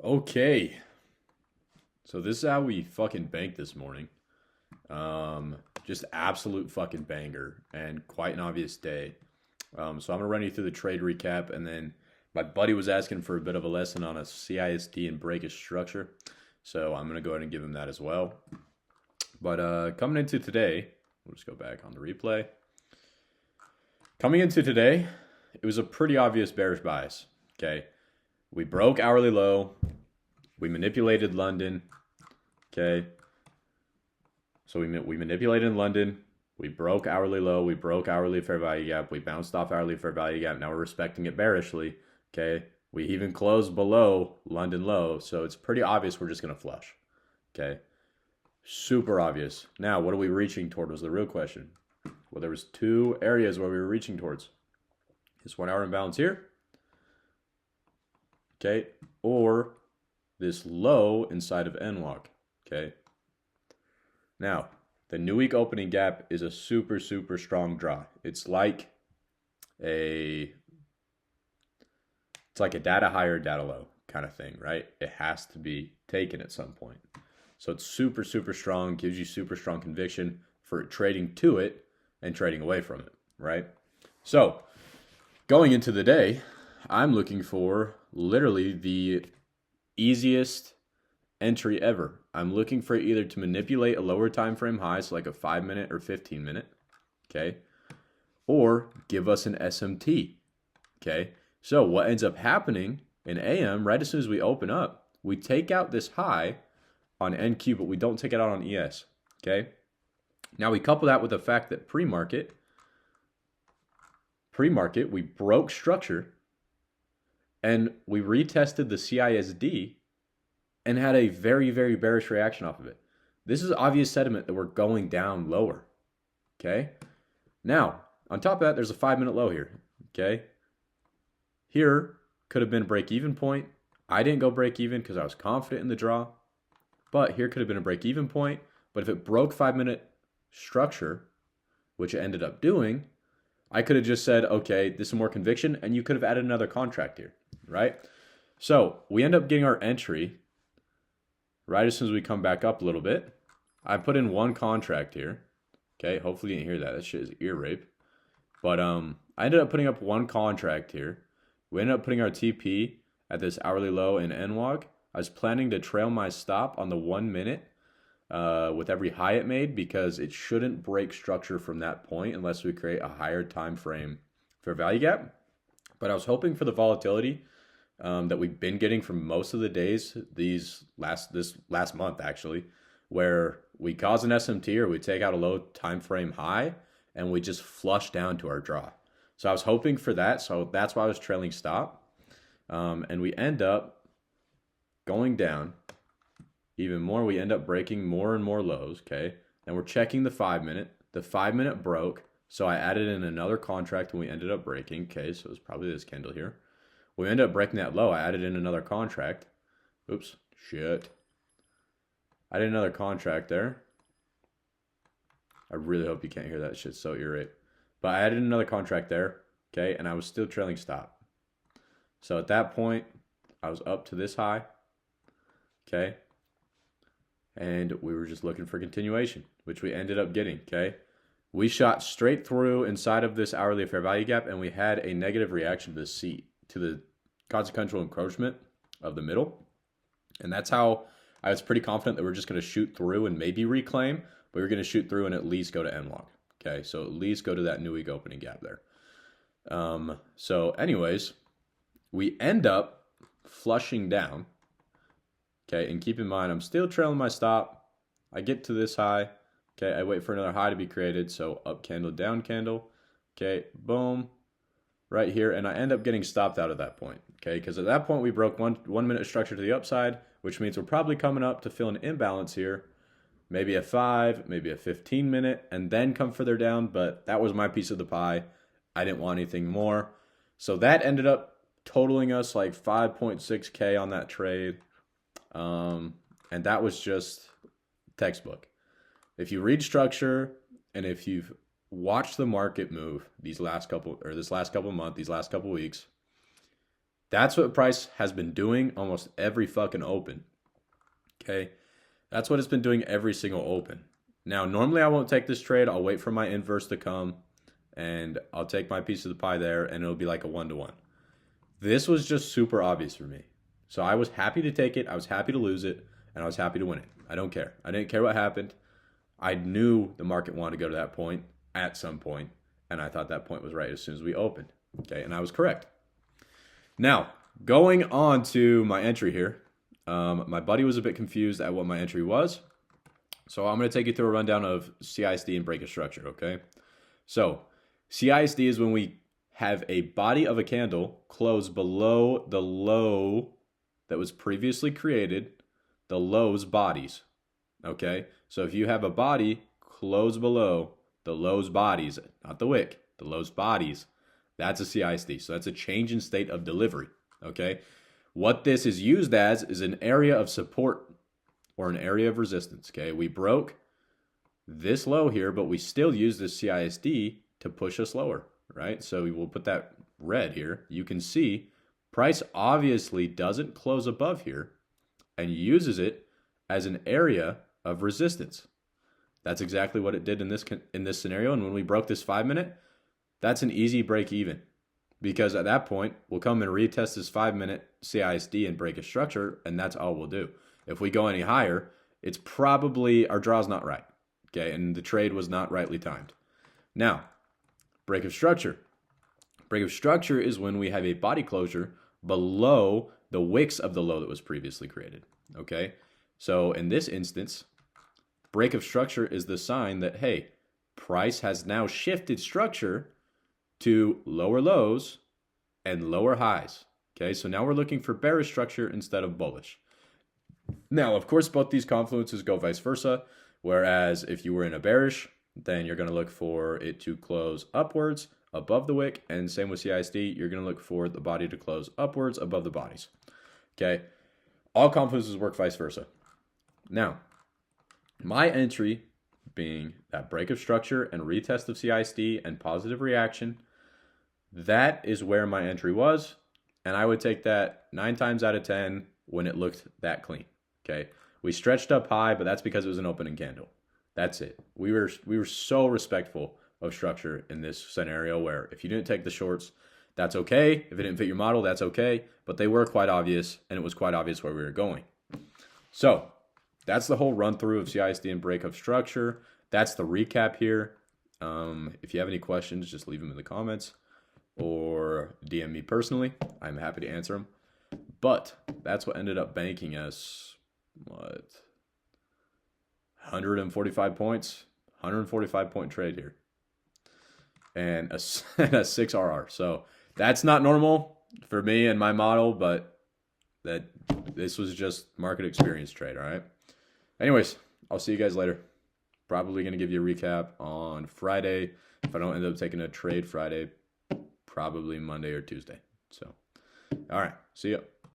Okay, so this is how we fucking banked this morning. Just absolute fucking banger and quite an obvious day. So I'm gonna run you through the trade recap, and then my buddy was asking for a bit of a lesson on a CISD and breakage structure, so I'm gonna go ahead and give him that as well. But coming into today, we'll just go back on the replay. Coming into today, it was a pretty obvious bearish bias. Okay, we broke hourly low. We manipulated London. Okay. So we manipulated London. We broke hourly low. We broke hourly fair value gap. We bounced off hourly fair value gap. Now we're respecting it bearishly. Okay. We even closed below London low. So it's pretty obvious we're just going to flush. Okay. Super obvious. Now, what are we reaching toward was the real question. Well, there was two areas where we were reaching towards. This 1 hour imbalance here. Okay. Or this low inside of NWAC. Okay. Now, the new week opening gap is a super, super strong draw. It's like a data high or data low kind of thing, right? It has to be taken at some point. So it's super, super strong, gives you super strong conviction for trading to it and trading away from it, right? So going into the day, I'm looking for literally the easiest entry ever. I'm looking for either to manipulate a lower time frame high, so like a 5-minute or 15-minute, okay, or give us an SMT, okay. So what ends up happening in AM, right as soon as we open up, we take out this high on NQ, but we don't take it out on ES, okay. Now we couple that with the fact that pre-market, we broke structure and we retested the CISD and had a very, very bearish reaction off of it. This is obvious sentiment that we're going down lower, okay? Now, on top of that, there's a 5-minute low here, okay? Here could have been a break-even point. I didn't go break-even because I was confident in the draw, but here could have been a break-even point. But if it broke 5-minute structure, which it ended up doing, I could have just said, okay, this is more conviction, and you could have added another contract here, right? So we end up getting our entry right as soon as we come back up a little bit. I put in one contract here. Okay, hopefully you didn't hear that. That shit is ear rape. But I ended up putting up one contract here. We ended up putting our TP at this hourly low in NWAG. I was planning to trail my stop on the 1 minute with every high it made because it shouldn't break structure from that point unless we create a higher time frame fair value gap. But I was hoping for the volatility that we've been getting from most of the days this last month actually, where we cause an SMT or we take out a low time frame high and we just flush down to our draw. So I was hoping for that. So that's why I was trailing stop. And we end up going down even more. We end up breaking more and more lows. Okay. And we're checking the 5-minute. The 5-minute broke. So I added in another contract and we ended up breaking. Okay. So it was probably this candle here. We ended up breaking that low. I added in another contract. Oops. Shit. I did another contract there. I really hope you can't hear that shit. So irate. But I added another contract there. Okay. And I was still trailing stop. So at that point, I was up to this high. Okay. And we were just looking for continuation, which we ended up getting. Okay. We shot straight through inside of this hourly fair value gap, and we had a negative reaction to the C, to the consequential encroachment of the middle. And that's how I was pretty confident that we're just going to shoot through and maybe reclaim, but we're going to shoot through and at least go to NWAG. Okay, so at least go to that new week opening gap there. So anyways, we end up flushing down. Okay, and keep in mind, I'm still trailing my stop. I get to this high. Okay, I wait for another high to be created. So up candle, down candle. Okay, boom. Right here, and I end up getting stopped out at that point, okay? Because at that point, we broke one minute structure to the upside, which means we're probably coming up to fill an imbalance here, maybe a 5, maybe a 15-minute, and then come further down, but that was my piece of the pie. I didn't want anything more. So that ended up totaling us like 5.6K on that trade, and that was just textbook. If you read structure, and if you've watch the market move this last couple months, these last couple weeks, That's what price has been doing almost every fucking open. Okay. That's what it's been doing every single open. Now, normally I won't take this trade. I'll wait for my inverse to come and I'll take my piece of the pie there and it'll be like a 1-to-1. This was just super obvious for me. So I was happy to take it. I was happy to lose it and I was happy to win it. I don't care. I didn't care what happened. I knew the market wanted to go to that point at some point, and I thought that point was right as soon as we opened. Okay, and I was correct. Now, going on to my entry here, my buddy was a bit confused at what my entry was. So I'm going to take you through a rundown of CISD and break of structure, okay? So CISD is when we have a body of a candle close below the low that was previously created, the low's bodies, okay? So if you have a body close below the low's bodies, not the wick, the low's bodies, that's a CISD. So that's a change in state of delivery, okay? What this is used as is an area of support or an area of resistance, okay? We broke this low here, but we still use this CISD to push us lower, right? So we will put that red here. You can see price obviously doesn't close above here and uses it as an area of resistance. That's exactly what it did in this scenario. And when we broke this 5-minute, that's an easy break even, because at that point we'll come and retest this 5-minute CISD and break a structure, and that's all we'll do. If we go any higher, it's probably our draw's not right, okay, and the trade was not rightly timed. Now, break of structure. Break of structure is when we have a body closure below the wicks of the low that was previously created, okay? So in this instance, break of structure is the sign that, hey, price has now shifted structure to lower lows and lower highs. Okay, so now we're looking for bearish structure instead of bullish. Now, of course, both these confluences go vice versa. Whereas if you were in a bearish, then you're going to look for it to close upwards above the wick. And same with CISD, you're going to look for the body to close upwards above the bodies. Okay, all confluences work vice versa. Now, my entry being that break of structure and retest of CISD and positive reaction, that is where my entry was. And I would take that 9 times out of 10 when it looked that clean. Okay, we stretched up high, but that's because it was an opening candle. That's it. We were so respectful of structure in this scenario where if you didn't take the shorts, that's okay. If it didn't fit your model, that's okay. But they were quite obvious, and it was quite obvious where we were going. So that's the whole run through of CISD and break of structure. That's the recap here. If you have any questions, just leave them in the comments or DM me personally. I'm happy to answer them. But that's what ended up banking us, 145 points, 145 point trade here, and a 6 RR. So that's not normal for me and my model, but this was just market experience trade. All right. Anyways, I'll see you guys later. Probably going to give you a recap on Friday. If I don't end up taking a trade Friday, probably Monday or Tuesday. So, all right. See ya.